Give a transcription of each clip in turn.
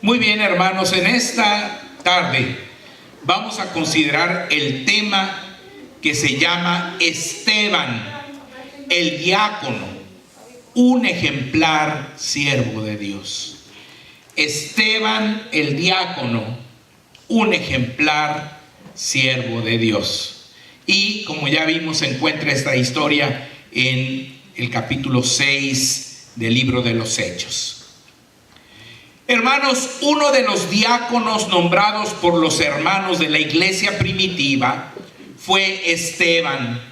Muy bien, hermanos, en esta tarde vamos a considerar el tema que se llama Esteban, el diácono, un ejemplar siervo de Dios. Esteban, el diácono, un ejemplar siervo de Dios. Y como ya vimos, se encuentra esta historia en el capítulo 6 del libro de los Hechos. Hermanos, uno de los diáconos nombrados por los hermanos de la iglesia primitiva fue Esteban,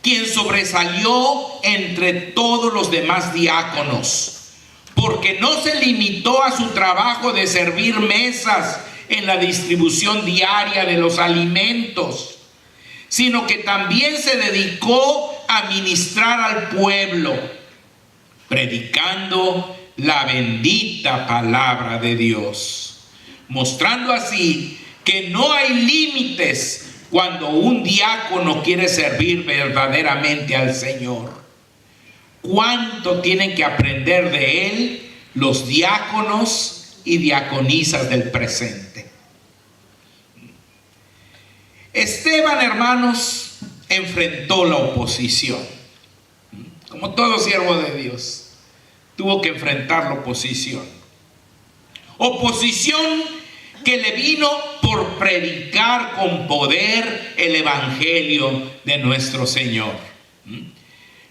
quien sobresalió entre todos los demás diáconos, porque no se limitó a su trabajo de servir mesas en la distribución diaria de los alimentos, sino que también se dedicó a ministrar al pueblo, predicando la bendita palabra de Dios, mostrando así que no hay límites cuando un diácono quiere servir verdaderamente al Señor. ¿Cuánto tienen que aprender de él los diáconos y diaconisas del presente? Esteban, hermanos, enfrentó la oposición. Como todo siervo de Dios, tuvo que enfrentar la oposición. Oposición que le vino por predicar con poder el evangelio de nuestro Señor.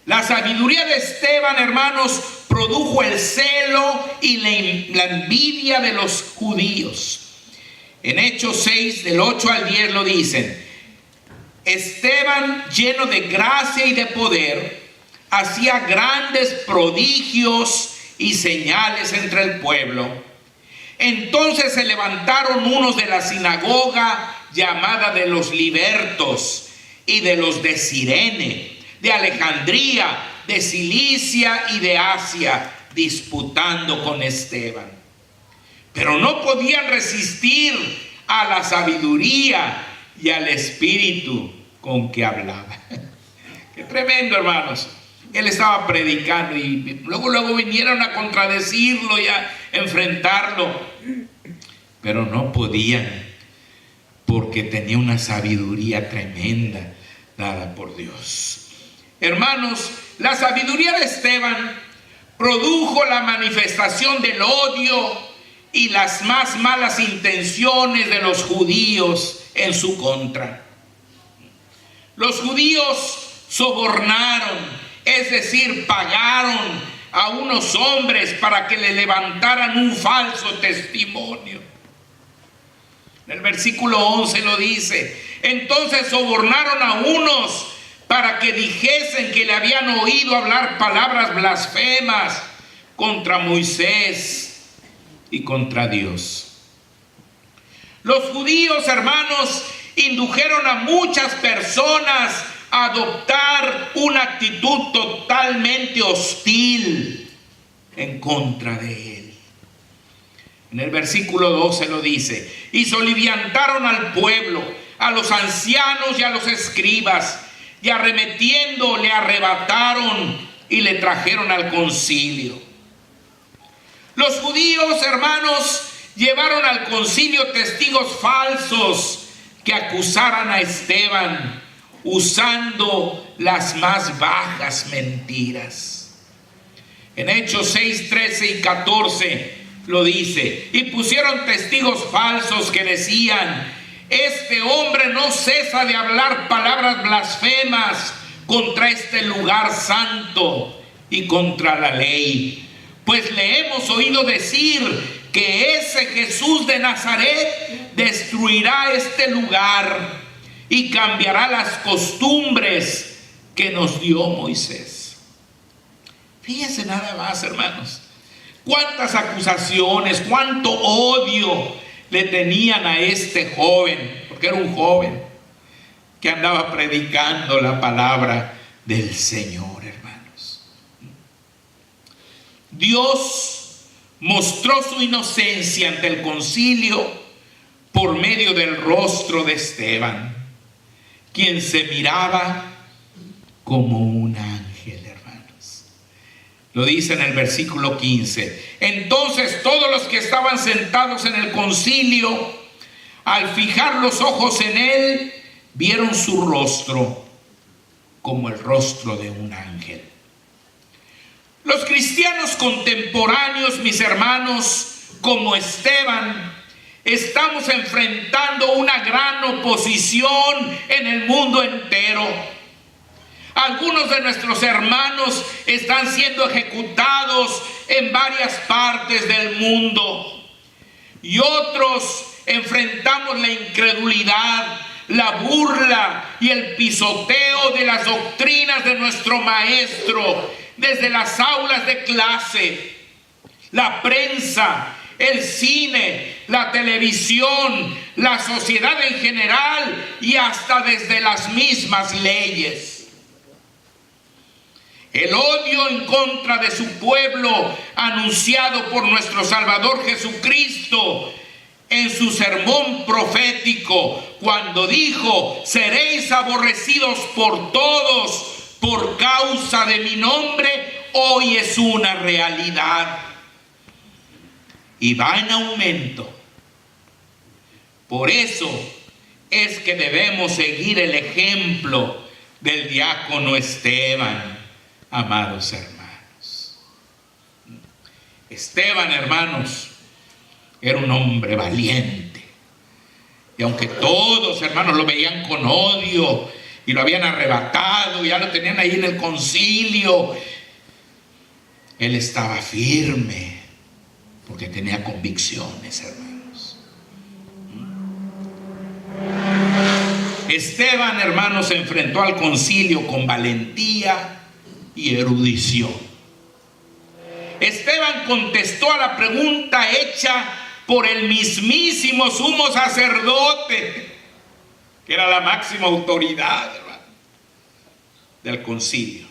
La sabiduría de Esteban, hermanos, produjo el celo y la envidia de los judíos. En Hechos 6, del 8 al 10 lo dicen. Esteban, lleno de gracia y de poder, hacía grandes prodigios y señales entre el pueblo. Entonces se levantaron unos de la sinagoga llamada de los libertos y de los de Cirene, de Alejandría, de Cilicia y de Asia, disputando con Esteban. Pero no podían resistir a la sabiduría y al espíritu con que hablaba. Qué tremendo, hermanos. Él estaba predicando y luego vinieron a contradecirlo y a enfrentarlo. Pero no podían, porque tenía una sabiduría tremenda dada por Dios. Hermanos, la sabiduría de Esteban produjo la manifestación del odio y las más malas intenciones de los judíos en su contra. Los judíos sobornaron, es decir, pagaron a unos hombres para que le levantaran un falso testimonio. En el versículo 11 lo dice. Entonces sobornaron a unos para que dijesen que le habían oído hablar palabras blasfemas contra Moisés y contra Dios. Los judíos, hermanos, indujeron a muchas personas a adoptar una actitud totalmente hostil en contra de él. En el versículo 12 lo dice: y soliviantaron al pueblo, a los ancianos y a los escribas, y arremetiendo le arrebataron y le trajeron al concilio. Los judíos, hermanos, llevaron al concilio testigos falsos que acusaran a Esteban, usando las más bajas mentiras. En Hechos 6, 13 y 14 lo dice: y pusieron testigos falsos que decían: este hombre no cesa de hablar palabras blasfemas contra este lugar santo y contra la ley, pues le hemos oído decir que ese Jesús de Nazaret destruirá este lugar y cambiará las costumbres que nos dio Moisés. Fíjense nada más, hermanos, cuántas acusaciones, cuánto odio le tenían a este joven, porque era un joven que andaba predicando la palabra del Señor, hermanos. Dios mostró su inocencia ante el concilio por medio del rostro de Esteban, quien se miraba como un ángel, hermanos. Lo dice en el versículo 15. Entonces todos los que estaban sentados en el concilio, al fijar los ojos en él, vieron su rostro como el rostro de un ángel. Los cristianos contemporáneos, mis hermanos, como Esteban, estamos enfrentando una gran oposición en el mundo entero. Algunos de nuestros hermanos están siendo ejecutados en varias partes del mundo y otros enfrentamos la incredulidad, la burla y el pisoteo de las doctrinas de nuestro maestro desde las aulas de clase, la prensa, el cine, la televisión, la sociedad en general y hasta desde las mismas leyes. El odio en contra de su pueblo anunciado por nuestro Salvador Jesucristo en su sermón profético, cuando dijo: seréis aborrecidos por todos por causa de mi nombre, hoy es una realidad y va en aumento. Por eso es que debemos seguir el ejemplo del diácono Esteban, amados hermanos. Esteban, hermanos, era un hombre valiente. Y aunque todos, hermanos, lo veían con odio y lo habían arrebatado, ya lo tenían ahí en el concilio, él estaba firme porque tenía convicciones, hermanos. Esteban, hermanos, se enfrentó al concilio con valentía y erudición. Esteban contestó a la pregunta hecha por el mismísimo sumo sacerdote, que era la máxima autoridad, hermano, del concilio.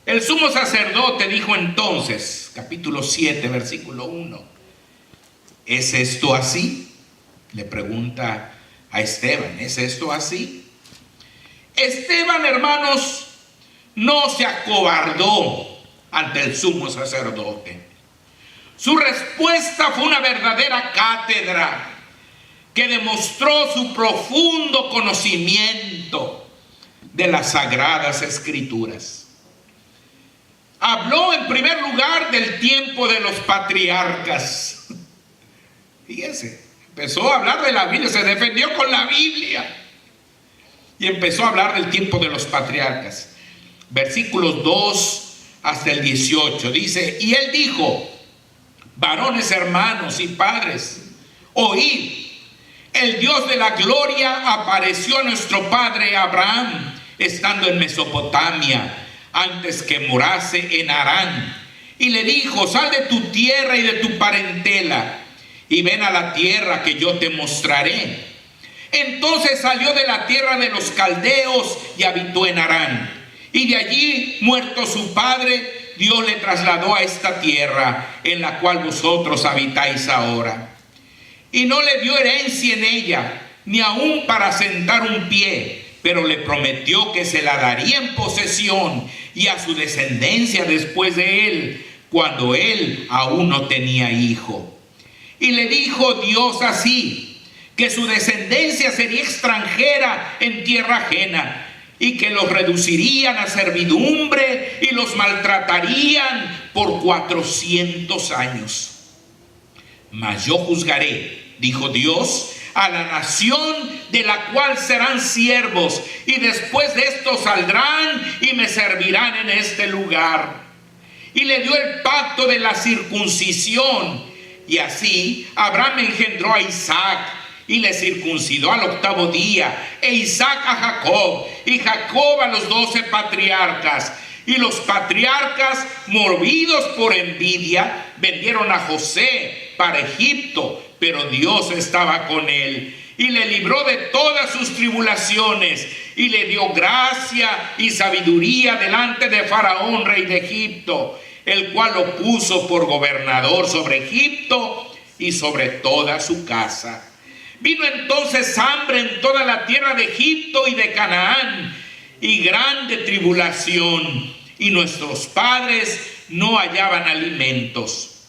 El sumo sacerdote dijo entonces, capítulo 7, versículo 1, ¿es esto así? Le pregunta a Esteban, ¿es esto así? Esteban, hermanos, no se acobardó ante el sumo sacerdote. Su respuesta fue una verdadera cátedra que demostró su profundo conocimiento de las Sagradas Escrituras. Habló en primer lugar del tiempo de los patriarcas. Fíjense, empezó a hablar de la Biblia, se defendió con la Biblia y empezó a hablar del tiempo de los patriarcas. Versículos 2 hasta el 18 dice: y él dijo: varones, hermanos y padres, oíd, el Dios de la gloria apareció a nuestro padre Abraham estando en Mesopotamia, antes que morase en Harán, y le dijo: sal de tu tierra y de tu parentela y ven a la tierra que yo te mostraré. Entonces salió de la tierra de los caldeos y habitó en Harán, y de allí, muerto su padre, Dios le trasladó a esta tierra en la cual vosotros habitáis ahora. Y no le dio herencia en ella, ni aun para sentar un pie, pero le prometió que se la daría en posesión y a su descendencia después de él, cuando él aún no tenía hijo. Y le dijo Dios así, que su descendencia sería extranjera en tierra ajena, y que los reducirían a servidumbre y los maltratarían por 400 años. Mas yo juzgaré, dijo Dios, a la nación de la cual serán siervos, y después de esto saldrán y me servirán en este lugar. Y le dio el pacto de la circuncisión, y así Abraham engendró a Isaac y le circuncidó al 8º día, e Isaac a Jacob, y Jacob a los 12 patriarcas. Y los patriarcas, movidos por envidia, vendieron a José para Egipto, pero Dios estaba con él y le libró de todas sus tribulaciones y le dio gracia y sabiduría delante de Faraón, rey de Egipto, el cual lo puso por gobernador sobre Egipto y sobre toda su casa. Vino entonces hambre en toda la tierra de Egipto y de Canaán, y grande tribulación, y nuestros padres no hallaban alimentos.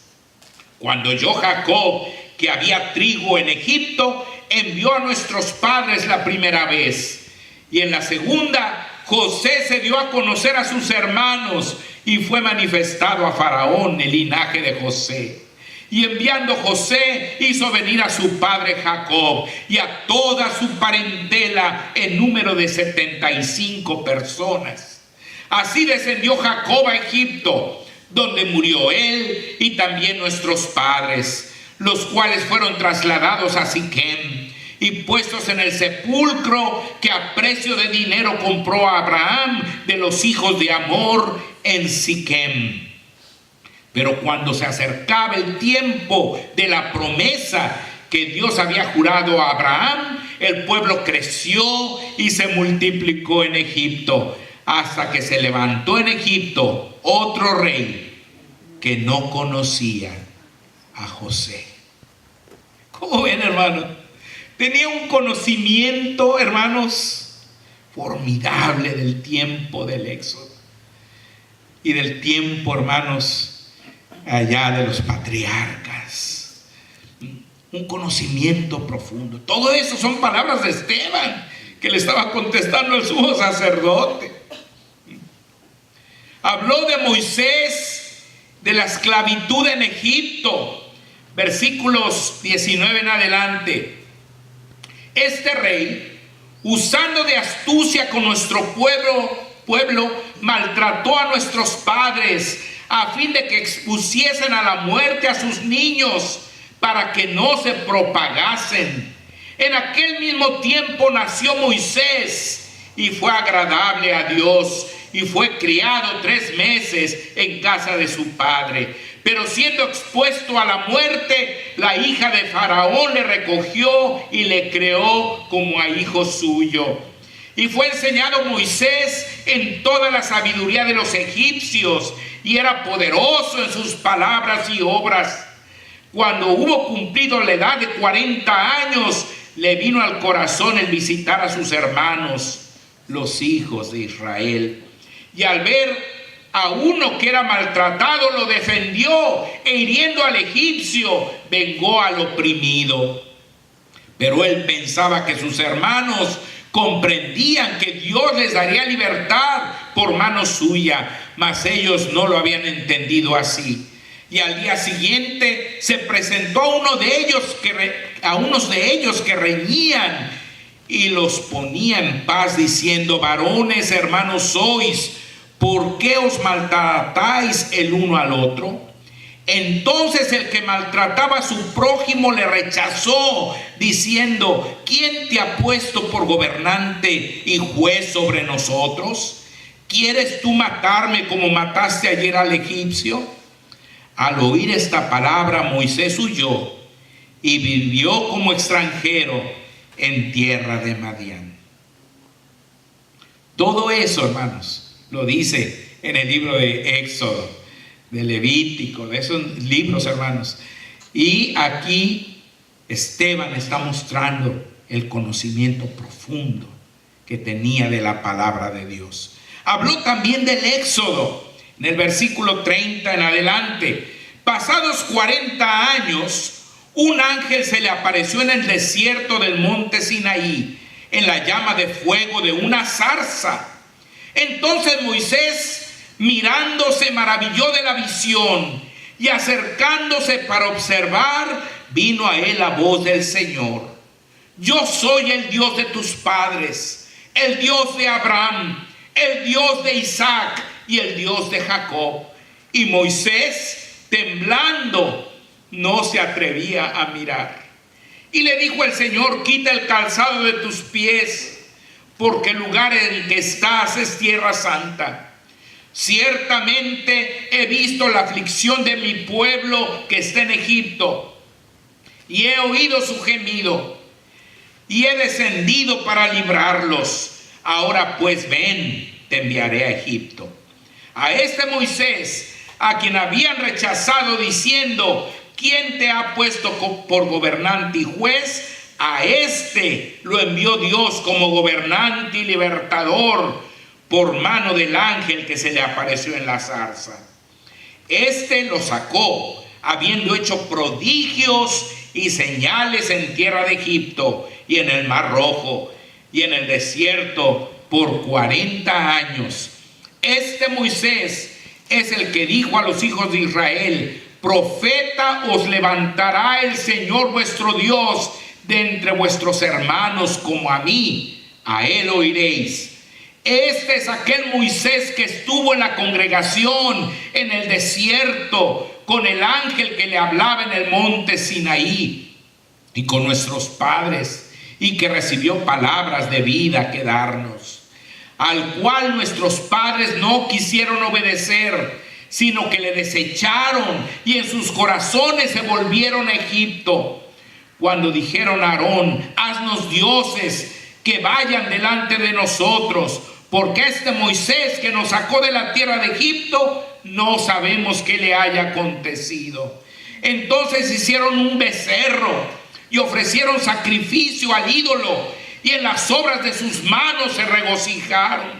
Cuando oyó Jacob que había trigo en Egipto, envió a nuestros padres la primera vez, y en la segunda José se dio a conocer a sus hermanos y fue manifestado a Faraón el linaje de José. Y enviando José hizo venir a su padre Jacob y a toda su parentela en número de 75 personas. Así descendió Jacob a Egipto, donde murió él y también nuestros padres, los cuales fueron trasladados a Siquem y puestos en el sepulcro que a precio de dinero compró a Abraham de los hijos de Hamor en Siquem. Pero cuando se acercaba el tiempo de la promesa que Dios había jurado a Abraham, el pueblo creció y se multiplicó en Egipto, hasta que se levantó en Egipto otro rey que no conocía a José. ¿Cómo ven, hermanos? Tenía un conocimiento, hermanos, formidable del tiempo del Éxodo y del tiempo, hermanos, allá de los patriarcas. Un conocimiento profundo. Todo eso son palabras de Esteban, que le estaba contestando al sumo sacerdote. Habló de Moisés, de la esclavitud en Egipto, versículos 19 en adelante. Este rey, usando de astucia con nuestro pueblo, maltrató a nuestros padres, a fin de que expusiesen a la muerte a sus niños, para que no se propagasen. En aquel mismo tiempo nació Moisés, y fue agradable a Dios, y fue criado 3 meses en casa de su padre. Pero siendo expuesto a la muerte, la hija de Faraón le recogió y le creó como a hijo suyo. Y fue enseñado Moisés en toda la sabiduría de los egipcios, y era poderoso en sus palabras y obras. Cuando hubo cumplido la edad de 40 años, le vino al corazón el visitar a sus hermanos, los hijos de Israel. Y al ver a uno que era maltratado, lo defendió, e hiriendo al egipcio, vengó al oprimido. Pero él pensaba que sus hermanos comprendían que Dios les daría libertad por mano suya, mas ellos no lo habían entendido así. Y al día siguiente se presentó a unos de ellos que reñían, y los ponía en paz, diciendo: varones, hermanos sois, ¿por qué os maltratáis el uno al otro? Entonces el que maltrataba a su prójimo le rechazó, diciendo: ¿quién te ha puesto por gobernante y juez sobre nosotros? ¿Quieres tú matarme como mataste ayer al egipcio? Al oír esta palabra, Moisés huyó y vivió como extranjero en tierra de Madián. Todo eso, hermanos, lo dice en el libro de Éxodo, de Levítico, de esos libros, hermanos. Y aquí Esteban está mostrando el conocimiento profundo que tenía de la palabra de Dios. Habló también del Éxodo, en el versículo 30 en adelante. Pasados 40 años, un ángel se le apareció en el desierto del monte Sinaí, en la llama de fuego de una zarza. Entonces Moisés, mirando, se maravilló de la visión, y acercándose para observar, vino a él la voz del Señor: yo soy el Dios de tus padres, el Dios de Abraham, el Dios de Isaac y el Dios de Jacob. Y Moisés, temblando, no se atrevía a mirar. Y le dijo el Señor: quita el calzado de tus pies, porque el lugar en el que estás es tierra santa. Ciertamente he visto la aflicción de mi pueblo que está en Egipto, y he oído su gemido, y he descendido para librarlos. Ahora pues ven, te enviaré a Egipto. A este Moisés, a quien habían rechazado diciendo: ¿quién te ha puesto por gobernante y juez? A este lo envió Dios como gobernante y libertador, por mano del ángel que se le apareció en la zarza. Este lo sacó, habiendo hecho prodigios y señales en tierra de Egipto y en el Mar Rojo y en el desierto por 40 años. Este Moisés es el que dijo a los hijos de Israel: profeta os levantará el Señor vuestro Dios de entre vuestros hermanos como a mí, a él oiréis. Este es aquel Moisés que estuvo en la congregación en el desierto con el ángel que le hablaba en el monte Sinaí y con nuestros padres, y que recibió palabras de vida que darnos, al cual nuestros padres no quisieron obedecer, sino que le desecharon y en sus corazones se volvieron a Egipto. Cuando dijeron a Aarón: haznos dioses que vayan delante de nosotros, porque este Moisés que nos sacó de la tierra de Egipto, no sabemos qué le haya acontecido. Entonces hicieron un becerro y ofrecieron sacrificio al ídolo, y en las obras de sus manos se regocijaron.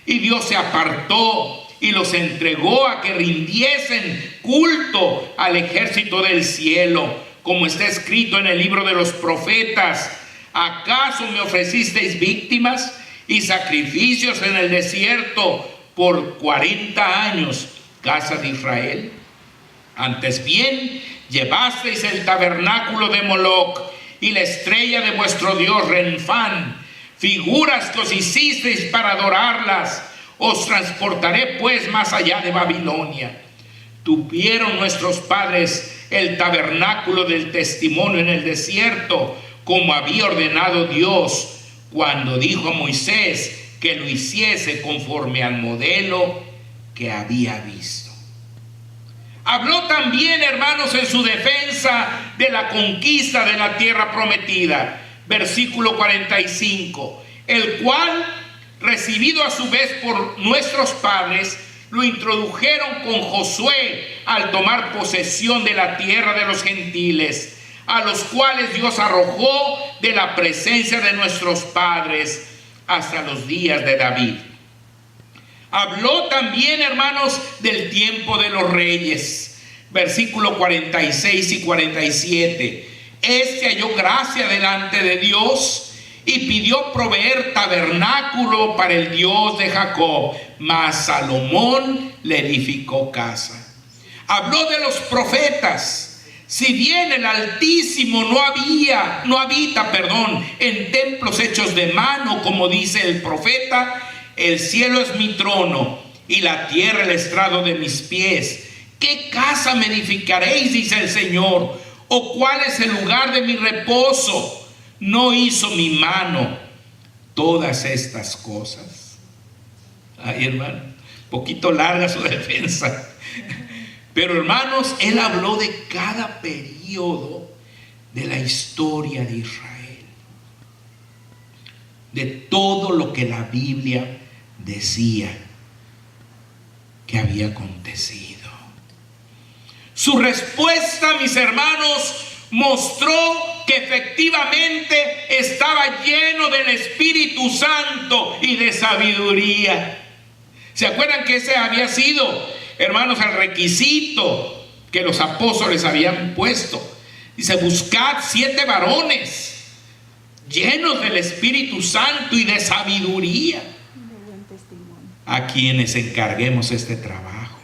Y Dios se apartó y los entregó a que rindiesen culto al ejército del cielo, como está escrito en el libro de los profetas: ¿acaso me ofrecisteis víctimas y sacrificios en el desierto por 40 años, casa de Israel? Antes bien, llevasteis el tabernáculo de Moloc y la estrella de vuestro dios Renfán, figuras que os hicisteis para adorarlas. Os transportaré pues más allá de Babilonia. Tuvieron nuestros padres el tabernáculo del testimonio en el desierto, como había ordenado Dios, cuando dijo a Moisés que lo hiciese conforme al modelo que había visto. Habló también, hermanos, en su defensa de la conquista de la tierra prometida, versículo 45, el cual, recibido a su vez por nuestros padres, lo introdujeron con Josué al tomar posesión de la tierra de los gentiles, a los cuales Dios arrojó de la presencia de nuestros padres hasta los días de David. Habló también, hermanos, del tiempo de los reyes, versículo 46 y 47. Este halló gracia delante de Dios y pidió proveer tabernáculo para el Dios de Jacob, mas Salomón le edificó casa. Habló de los profetas. Si bien el Altísimo no habita en templos hechos de mano, como dice el profeta: el cielo es mi trono y la tierra el estrado de mis pies. ¿Qué casa me edificaréis?, dice el Señor, o cuál es el lugar de mi reposo. ¿No hizo mi mano todas estas cosas? Ay, hermano, poquito larga su defensa. Pero, hermanos, él habló de cada periodo de la historia de Israel, de todo lo que la Biblia decía que había acontecido. Su respuesta, mis hermanos, mostró que efectivamente estaba lleno del Espíritu Santo y de sabiduría. ¿Se acuerdan que ese había sido, hermanos, el requisito que los apóstoles habían puesto? Dice: buscad 7 varones llenos del Espíritu Santo y de sabiduría, a quienes encarguemos este trabajo.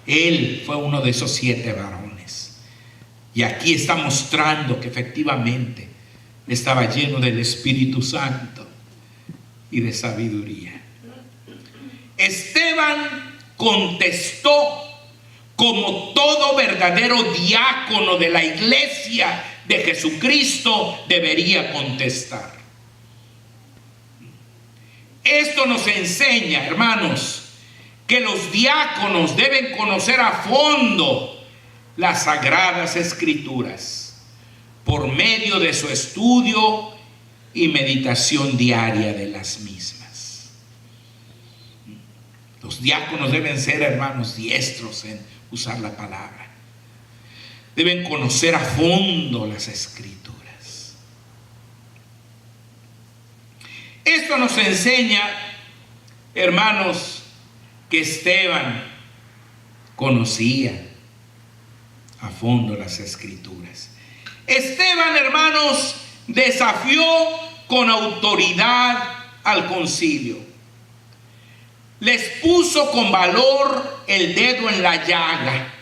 Él fue uno de esos 7 varones. Y aquí está mostrando que efectivamente estaba lleno del Espíritu Santo y de sabiduría. Esteban contestó como todo verdadero diácono de la iglesia de Jesucristo debería contestar. Esto nos enseña, hermanos, que los diáconos deben conocer a fondo las Sagradas Escrituras por medio de su estudio y meditación diaria de las mismas. Los diáconos deben ser, hermanos, diestros en usar la palabra. Deben conocer a fondo las Escrituras. Esto, Esto nos enseña, hermanos, que Esteban conocía a fondo las Escrituras. Esteban, hermanos, desafió con autoridad al concilio. Les puso con valor el dedo en la llaga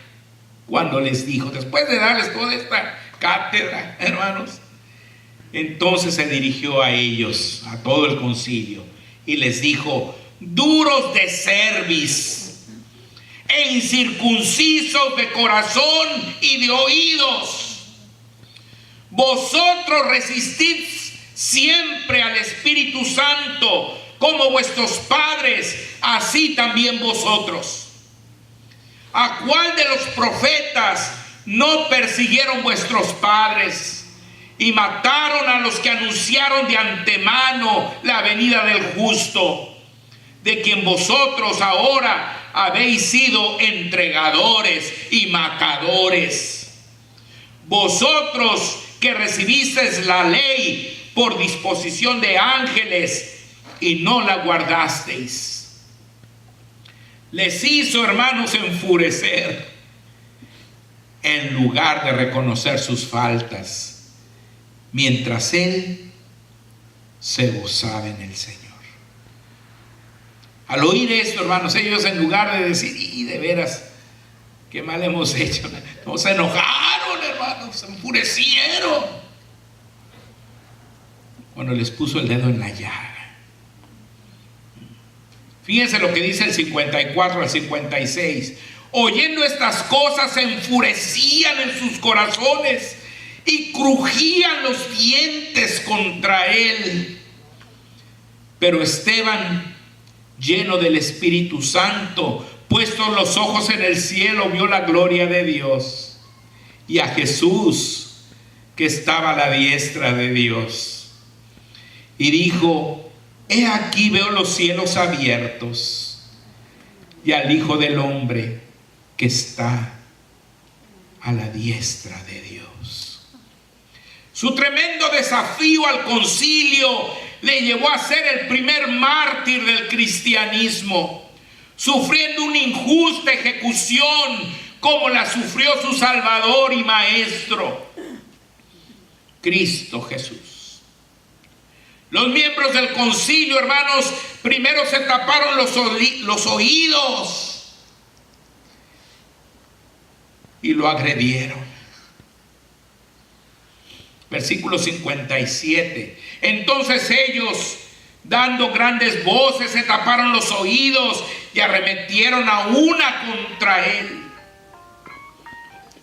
cuando les dijo, después de darles toda esta cátedra, hermanos, entonces se dirigió a ellos, a todo el concilio, y les dijo: duros de cerviz e incircuncisos de corazón y de oídos, vosotros resistid siempre al Espíritu Santo, como vuestros padres, así también vosotros. ¿A cuál de los profetas no persiguieron vuestros padres y mataron a los que anunciaron de antemano la venida del justo, de quien vosotros ahora habéis sido entregadores y matadores? Vosotros que recibisteis la ley por disposición de ángeles y no la guardasteis. Les hizo, hermanos, enfurecer en lugar de reconocer sus faltas, mientras él se gozaba en el Señor. Al oír esto, hermanos, ellos, en lugar de decir, y de veras, qué mal hemos hecho, no, se enojaron, hermanos, se enfurecieron cuando les puso el dedo en la llaga. Fíjense lo que dice el 54 al 56. Oyendo estas cosas, se enfurecían en sus corazones y crujían los dientes contra él. Pero Esteban, lleno del Espíritu Santo, puestos los ojos en el cielo, vio la gloria de Dios y a Jesús, que estaba a la diestra de Dios, y dijo: he aquí veo los cielos abiertos y al Hijo del Hombre que está a la diestra de Dios. Su tremendo desafío al concilio le llevó a ser el primer mártir del cristianismo, sufriendo una injusta ejecución como la sufrió su Salvador y Maestro, Cristo Jesús. Los miembros del concilio, hermanos, primero se taparon los oídos y lo agredieron. Versículo 57. Entonces ellos, dando grandes voces, se taparon los oídos y arremetieron a una contra él.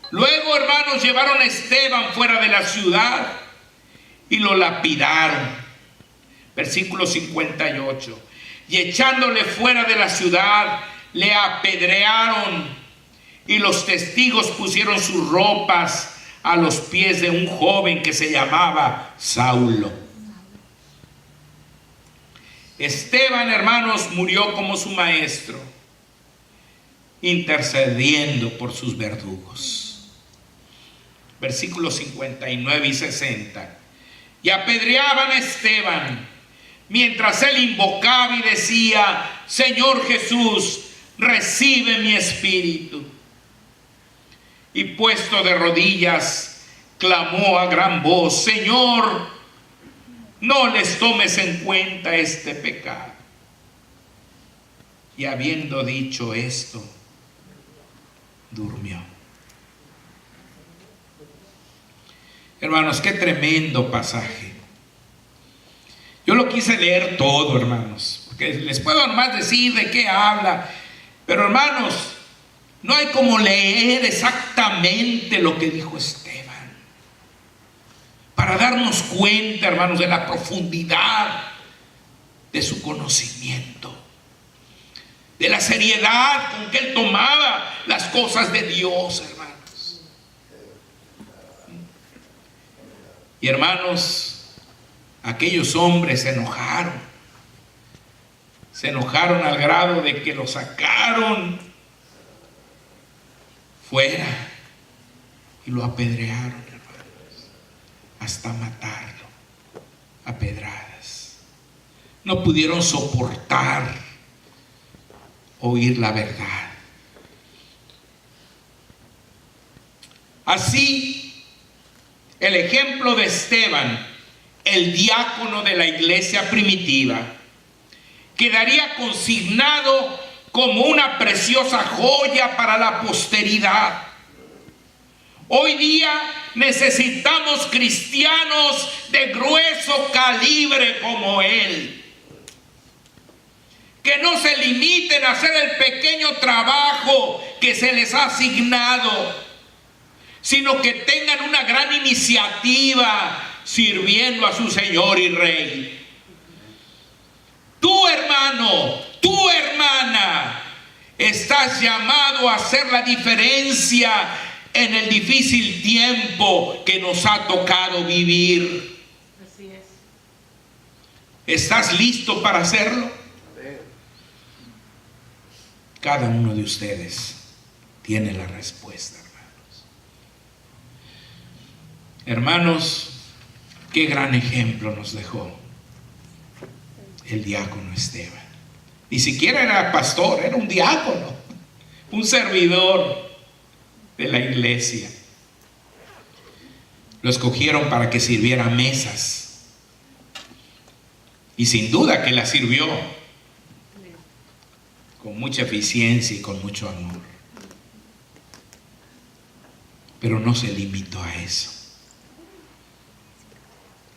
Luego, hermanos, llevaron a Esteban fuera de la ciudad y lo lapidaron. Versículo 58. Y echándole fuera de la ciudad, le apedrearon, y los testigos pusieron sus ropas a los pies de un joven que se llamaba Saulo. Esteban, hermanos, murió como su maestro, intercediendo por sus verdugos. Versículos 59 y 60. Y apedreaban a Esteban, mientras él invocaba y decía: Señor Jesús, recibe mi espíritu. Y puesto de rodillas, clamó a gran voz: Señor, no les tomes en cuenta este pecado. Y habiendo dicho esto, durmió. Hermanos, qué tremendo pasaje. Yo lo quise leer todo, hermanos, porque les puedo nomás decir de qué habla, pero, hermanos, no hay como leer exactamente lo que dijo Esteban para darnos cuenta, hermanos, de la profundidad de su conocimiento, de la seriedad con que él tomaba las cosas de Dios, hermanos. Y, hermanos, aquellos hombres se enojaron al grado de que lo sacaron fuera y lo apedrearon, hermanos, hasta matarlo a pedradas. no pudieron soportar oír la verdad. Así, el ejemplo de Esteban, el diácono de la iglesia primitiva, quedaría consignado como una preciosa joya para la posteridad. Hoy día necesitamos cristianos de grueso calibre como él, que no se limiten a hacer el pequeño trabajo que se les ha asignado, sino que tengan una gran iniciativa sirviendo a su Señor y Rey. Tú, hermano, tú, hermana, estás llamado a hacer la diferencia en el difícil tiempo que nos ha tocado vivir. Así es. ¿Estás listo para hacerlo? Cada uno de ustedes tiene la respuesta, hermanos. Hermanos, qué gran ejemplo nos dejó el diácono Esteban. Ni siquiera era pastor, era un diácono, un servidor de la iglesia. Lo escogieron para que sirviera mesas, y sin duda que la sirvió con mucha eficiencia y con mucho amor. Pero no se limitó a eso.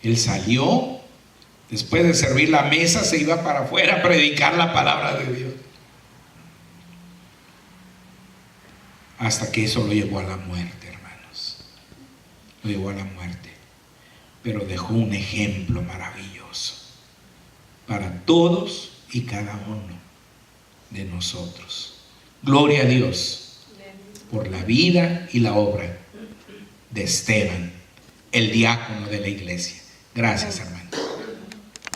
Él salió, después de servir la mesa, se iba para afuera a predicar la palabra de Dios, hasta que eso lo llevó a la muerte, hermanos. Lo llevó a la muerte. Pero dejó un ejemplo maravilloso para todos y cada uno de nosotros. Gloria a Dios por la vida y la obra de Esteban, el diácono de la iglesia. Gracias, hermanos.